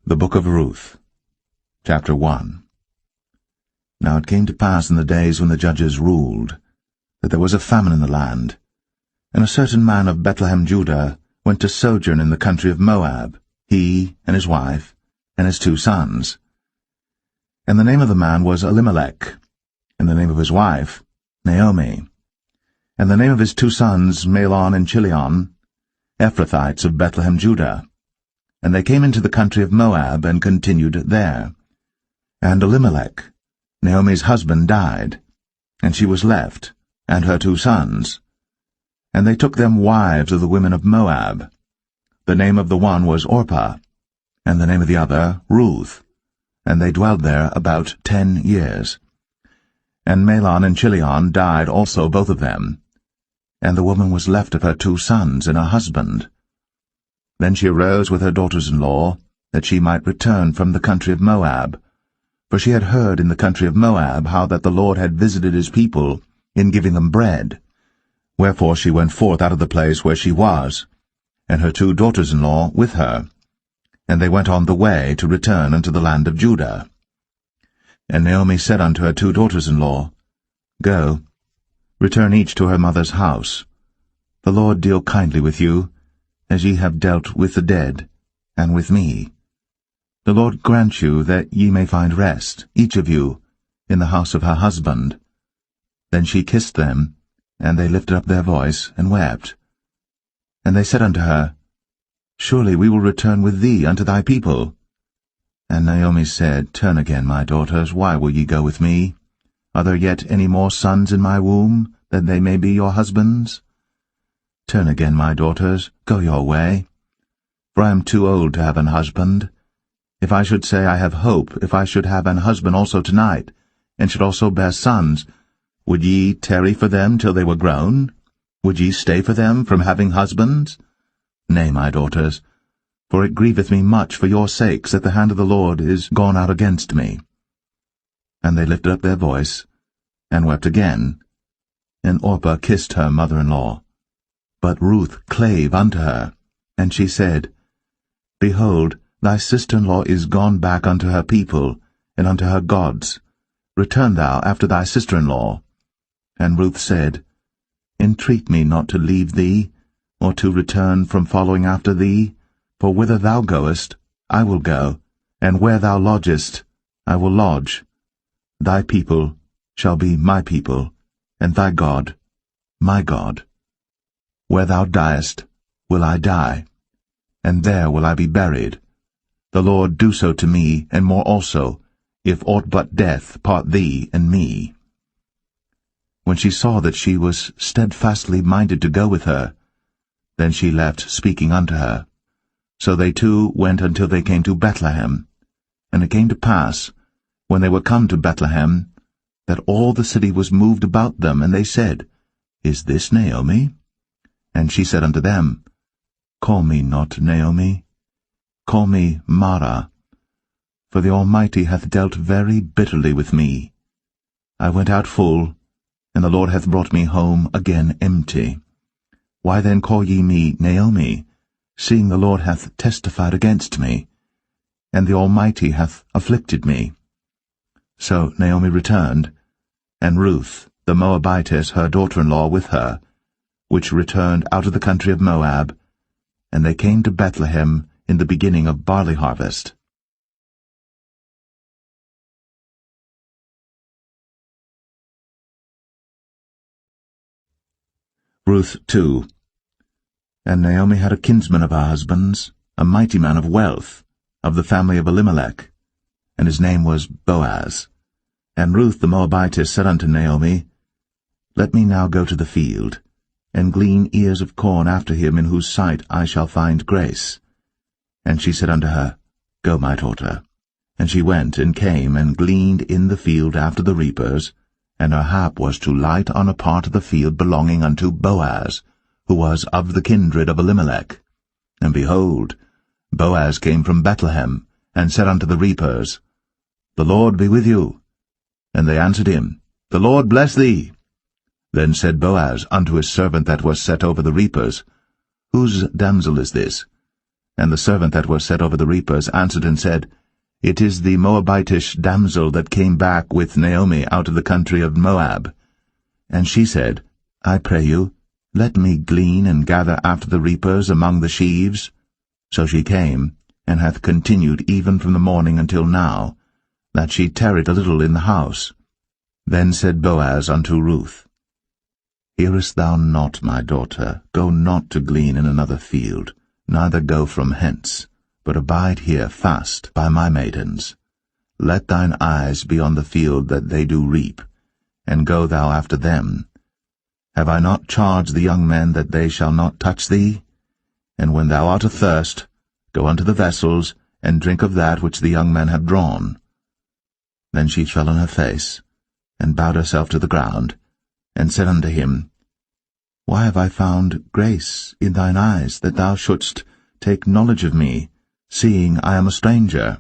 The Book of Ruth, Chapter 1. Now it came to pass in the days when the judges ruled, that there was a famine in the land, and a certain man of Bethlehem, Judah, went to sojourn in the country of Moab, he and his wife, and his 2 sons. And the name of the man was Elimelech, and the name of his wife Naomi, and the name of his 2 sons Mahlon and Chilion, Ephrathites of Bethlehem, Judah. And they came into the country of Moab, and continued there. And Elimelech, Naomi's husband, died, and she was left, and her 2 sons. And they took them wives of the women of Moab. The name of the one was Orpah, and the name of the other Ruth, and they dwelled there about 10 years. And Mahlon and Chilion died also, both of them. And the woman was left of her 2 sons and her husband. Then she arose with her daughters-in-law, that she might return from the country of Moab. For she had heard in the country of Moab how that the Lord had visited his people in giving them bread. Wherefore she went forth out of the place where she was, and her 2 daughters-in-law with her. And they went on the way to return unto the land of Judah. And Naomi said unto her 2 daughters-in-law, Go, return each to her mother's house. The Lord deal kindly with you, as ye have dealt with the dead, and with me. The Lord grant you that ye may find rest, each of you, in the house of her husband. Then she kissed them, and they lifted up their voice, and wept. And they said unto her, Surely we will return with thee unto thy people. And Naomi said, Turn again, my daughters, why will ye go with me? Are there yet any more sons in my womb, that they may be your husbands? Turn again, my daughters, go your way. For I am too old to have an husband. If I should say I have hope, if I should have an husband also tonight, and should also bear sons, would ye tarry for them till they were grown? Would ye stay for them from having husbands? Nay, my daughters, for it grieveth me much for your sakes that the hand of the Lord is gone out against me. And they lifted up their voice, and wept again. And Orpah kissed her mother-in-law. But Ruth clave unto her, and she said, Behold, thy sister-in-law is gone back unto her people, and unto her gods. Return thou after thy sister-in-law. And Ruth said, Entreat me not to leave thee, or to return from following after thee, for whither thou goest, I will go, and where thou lodgest, I will lodge. Thy people shall be my people, and thy God, my God. Where thou diest, will I die, and there will I be buried. The Lord do so to me, and more also, if aught but death part thee and me. When she saw that she was steadfastly minded to go with her, then she left speaking unto her. So they 2 went until they came to Bethlehem. And it came to pass, when they were come to Bethlehem, that all the city was moved about them, and they said, Is this Naomi? And she said unto them, Call me not Naomi, call me Mara, for the Almighty hath dealt very bitterly with me. I went out full, and the Lord hath brought me home again empty. Why then call ye me Naomi, seeing the Lord hath testified against me, and the Almighty hath afflicted me? So Naomi returned, and Ruth the Moabitess her daughter-in-law with her, which returned out of the country of Moab, and they came to Bethlehem in the beginning of barley harvest. Ruth 2. And Naomi had a kinsman of her husband's, a mighty man of wealth, of the family of Elimelech, and his name was Boaz. And Ruth the Moabitess said unto Naomi, Let me now go to the field, and glean ears of corn after him in whose sight I shall find grace. And she said unto her, Go, my daughter. And she went and came and gleaned in the field after the reapers, and her hap was to light on a part of the field belonging unto Boaz, who was of the kindred of Elimelech. And behold, Boaz came from Bethlehem, and said unto the reapers, The Lord be with you. And they answered him, The Lord bless thee. Then said Boaz unto his servant that was set over the reapers, Whose damsel is this? And the servant that was set over the reapers answered and said, It is the Moabitish damsel that came back with Naomi out of the country of Moab. And she said, I pray you, let me glean and gather after the reapers among the sheaves. So she came, and hath continued even from the morning until now, that she tarried a little in the house. Then said Boaz unto Ruth, Hearest thou not, my daughter? Go not to glean in another field, neither go from hence, but abide here fast by my maidens. Let thine eyes be on the field that they do reap, and go thou after them. Have I not charged the young men that they shall not touch thee? And when thou art athirst, go unto the vessels, and drink of that which the young men have drawn. Then she fell on her face, and bowed herself to the ground, and said unto him, Why have I found grace in thine eyes, that thou shouldst take knowledge of me, seeing I am a stranger?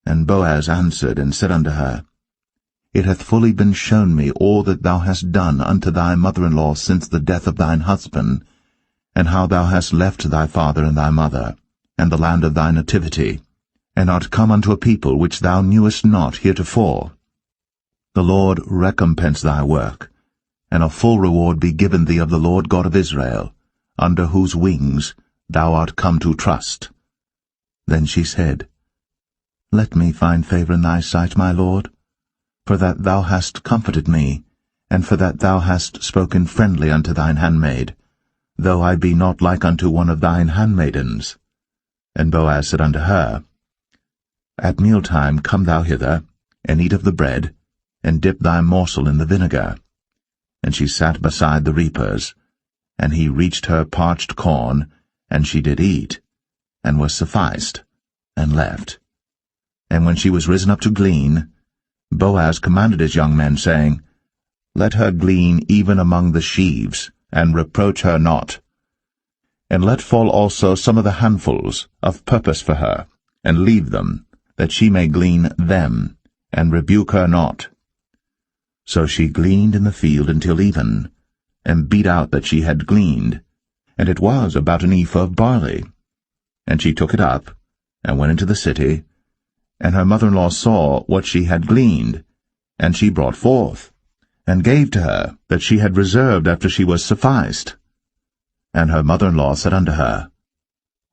And Boaz answered and said unto her, It hath fully been shown me all that thou hast done unto thy mother-in-law since the death of thine husband, and how thou hast left thy father and thy mother, and the land of thy nativity, and art come unto a people which thou knewest not heretofore. The Lord recompense thy work, and a full reward be given thee of the Lord God of Israel, under whose wings thou art come to trust. Then she said, Let me find favour in thy sight, my Lord, for that thou hast comforted me, and for that thou hast spoken friendly unto thine handmaid, though I be not like unto one of thine handmaidens. And Boaz said unto her, At mealtime come thou hither, and eat of the bread, and dip thy morsel in the vinegar. And she sat beside the reapers, and he reached her parched corn, and she did eat, and was sufficed, and left. And when she was risen up to glean, Boaz commanded his young men, saying, Let her glean even among the sheaves, and reproach her not. And let fall also some of the handfuls of purpose for her, and leave them, that she may glean them, and rebuke her not. So she gleaned in the field until even, and beat out that she had gleaned, and it was about an ephah of barley. And she took it up, and went into the city, and her mother-in-law saw what she had gleaned, and she brought forth, and gave to her that she had reserved after she was sufficed. And her mother-in-law said unto her,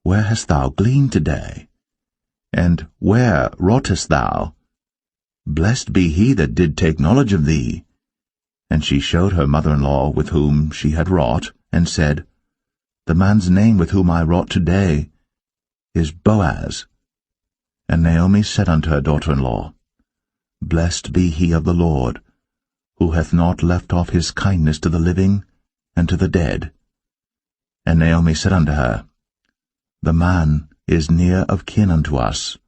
Where hast thou gleaned today? And where wroughtest thou? Blessed be he that did take knowledge of thee. And she showed her mother-in-law with whom she had wrought, and said, The man's name with whom I wrought today is Boaz. And Naomi said unto her daughter-in-law, Blessed be he of the Lord, who hath not left off his kindness to the living and to the dead. And Naomi said unto her, The man is near of kin unto us,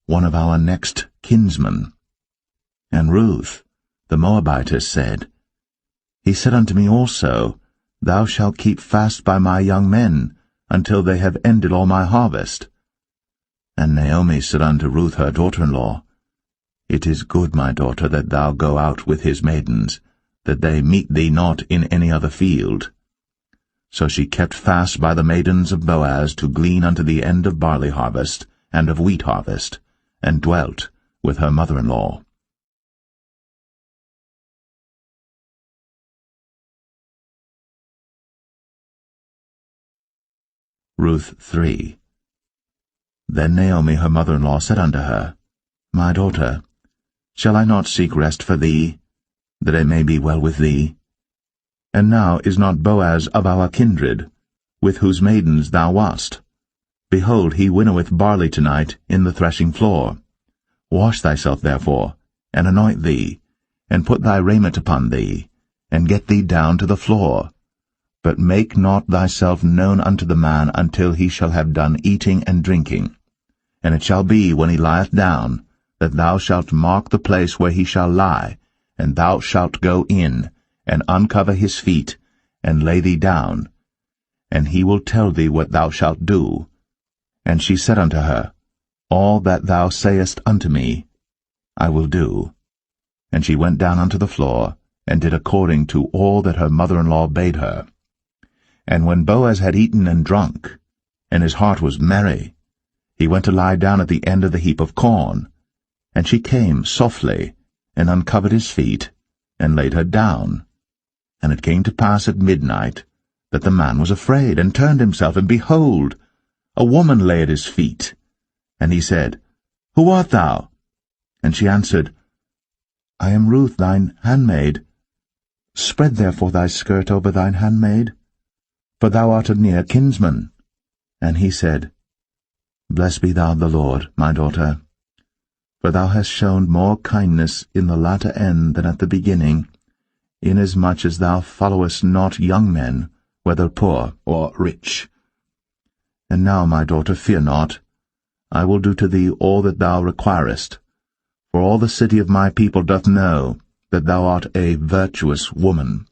one of our next kinsmen. And Ruth, the Moabitess, said, He said unto me also, Thou shalt keep fast by my young men, until they have ended all my harvest. And Naomi said unto Ruth her daughter-in-law, It is good, my daughter, that thou go out with his maidens, that they meet thee not in any other field. So she kept fast by the maidens of Boaz to glean unto the end of barley harvest and of wheat harvest, and dwelt with her mother-in-law. Ruth 3. Then Naomi her mother-in-law said unto her, My daughter, shall I not seek rest for thee, that it may be well with thee? And now is not Boaz of our kindred, with whose maidens thou wast? Behold, he winnoweth barley tonight in the threshing floor. Wash thyself therefore, and anoint thee, and put thy raiment upon thee, and get thee down to the floor. But make not thyself known unto the man until he shall have done eating and drinking. And it shall be, when he lieth down, that thou shalt mark the place where he shall lie, and thou shalt go in, and uncover his feet, and lay thee down, and he will tell thee what thou shalt do. And she said unto her, All that thou sayest unto me, I will do. And she went down unto the floor, and did according to all that her mother-in-law bade her. And when Boaz had eaten and drunk, and his heart was merry, he went to lie down at the end of the heap of corn. And she came softly, and uncovered his feet, and laid her down. And it came to pass at midnight, that the man was afraid, and turned himself, and behold, a woman lay at his feet. And he said, Who art thou? And she answered, I am Ruth thine handmaid. Spread therefore thy skirt over thine handmaid, for thou art a near kinsman. And he said, Blessed be thou of the Lord, my daughter, for thou hast shown more kindness in the latter end than at the beginning, inasmuch as thou followest not young men, whether poor or rich. And now, my daughter, fear not. I will do to thee all that thou requirest, for all the city of my people doth know that thou art a virtuous woman.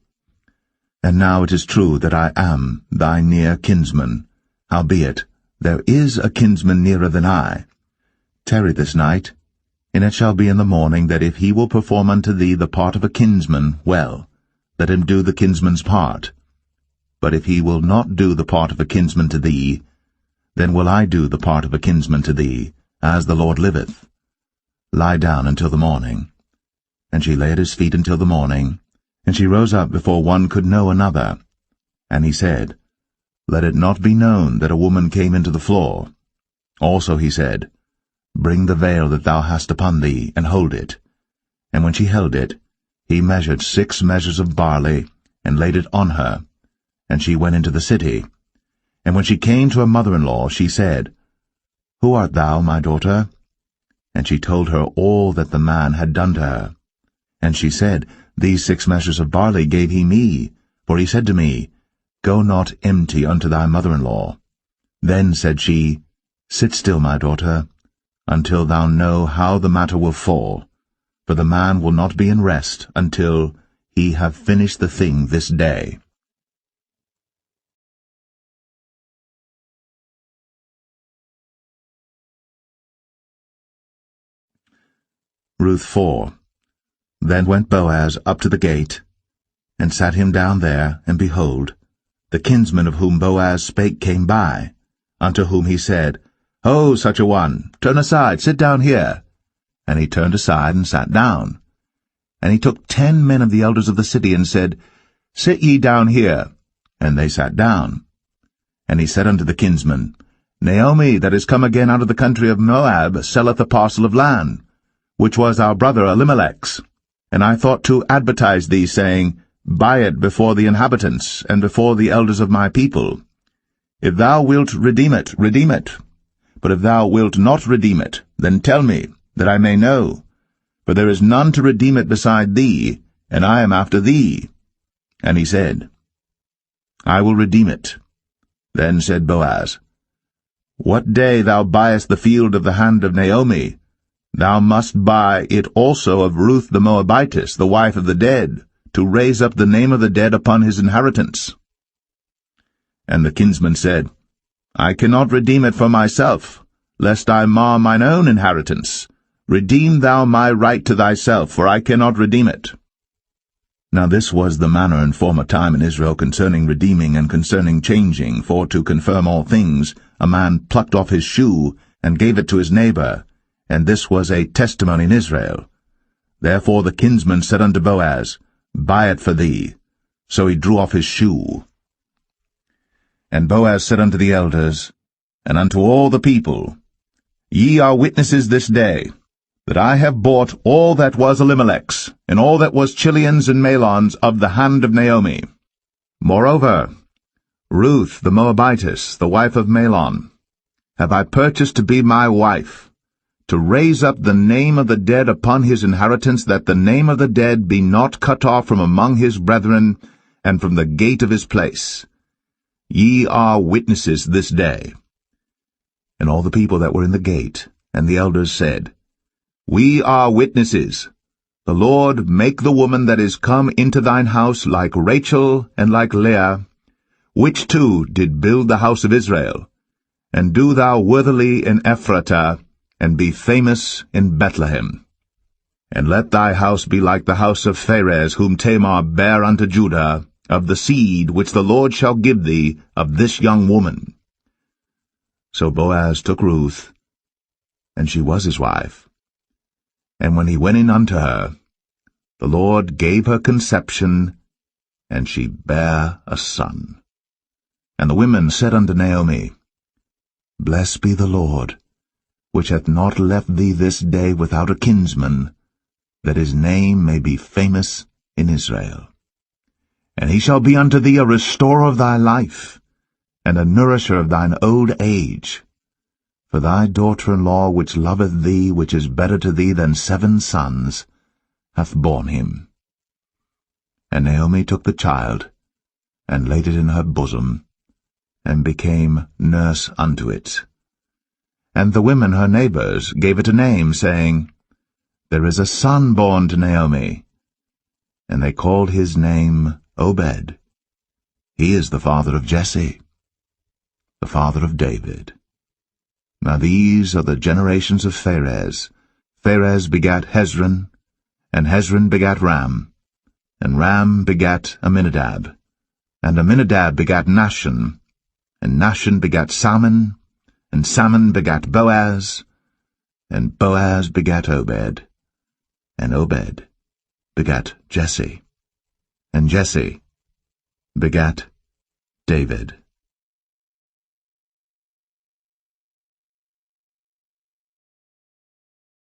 And now it is true that I am thy near kinsman, howbeit there is a kinsman nearer than I. Tarry this night, and it shall be in the morning that if he will perform unto thee the part of a kinsman, well, let him do the kinsman's part. But if he will not do the part of a kinsman to thee, then will I do the part of a kinsman to thee, as the Lord liveth. Lie down until the morning. And she lay at his feet until the morning, and she rose up before one could know another. And he said, Let it not be known that a woman came into the floor. Also he said, Bring the veil that thou hast upon thee, and hold it. And when she held it, he measured 6 measures of barley, and laid it on her. And she went into the city. And when she came to her mother-in-law, she said, Who art thou, my daughter? And she told her all that the man had done to her. And she said, These 6 measures of barley gave he me, for he said to me, Go not empty unto thy mother-in-law. Then said she, Sit still, my daughter, until thou know how the matter will fall, for the man will not be in rest until he have finished the thing this day. Ruth 4. Then went Boaz up to the gate, and sat him down there, and behold, the kinsman of whom Boaz spake came by, unto whom he said, Ho, such a one, turn aside, sit down here. And he turned aside and sat down. And he took 10 men of the elders of the city, and said, Sit ye down here. And they sat down. And he said unto the kinsman, Naomi, that is come again out of the country of Moab, selleth a parcel of land, which was our brother Elimelech's. And I thought to advertise thee, saying, Buy it before the inhabitants, and before the elders of my people. If thou wilt redeem it, redeem it. But if thou wilt not redeem it, then tell me, that I may know. For there is none to redeem it beside thee, and I am after thee. And he said, I will redeem it. Then said Boaz, What day thou buyest the field of the hand of Naomi, thou must buy it also of Ruth the Moabitess, the wife of the dead, to raise up the name of the dead upon his inheritance. And the kinsman said, I cannot redeem it for myself, lest I mar mine own inheritance. Redeem thou my right to thyself, for I cannot redeem it. Now this was the manner in former time in Israel concerning redeeming and concerning changing, for to confirm all things, a man plucked off his shoe, and gave it to his neighbor, and this was a testimony in Israel. Therefore the kinsman said unto Boaz, Buy it for thee. So he drew off his shoe. And Boaz said unto the elders, and unto all the people, Ye are witnesses this day, that I have bought all that was Elimelech's, and all that was Chilion's and Mahlon's of the hand of Naomi. Moreover, Ruth the Moabitess, the wife of Mahlon, have I purchased to be my wife, to raise up the name of the dead upon his inheritance, that the name of the dead be not cut off from among his brethren, and from the gate of his place. Ye are witnesses this day. And all the people that were in the gate, and the elders said, We are witnesses. The Lord make the woman that is come into thine house like Rachel and like Leah, which two did build the house of Israel. And do thou worthily in Ephratah, and be famous in Bethlehem. And let thy house be like the house of Pharez, whom Tamar bare unto Judah, of the seed which the Lord shall give thee of this young woman. So Boaz took Ruth, and she was his wife. And when he went in unto her, the Lord gave her conception, and she bare a son. And the women said unto Naomi, Blessed be the Lord, which hath not left thee this day without a kinsman, that his name may be famous in Israel. And he shall be unto thee a restorer of thy life, and a nourisher of thine old age. For thy daughter-in-law, which loveth thee, which is better to thee than 7 sons, hath borne him. And Naomi took the child, and laid it in her bosom, and became nurse unto it. And the women her neighbors gave it a name, saying, There is a son born to Naomi. And they called his name Obed. He is the father of Jesse, the father of David. Now these are the generations of Pharez. Pharez begat Hezron, and Hezron begat Ram, and Ram begat Amminadab, and Amminadab begat Nahshon, and Nahshon begat Salmon, and Salmon begat Boaz, and Boaz begat Obed, and Obed begat Jesse, and Jesse begat David.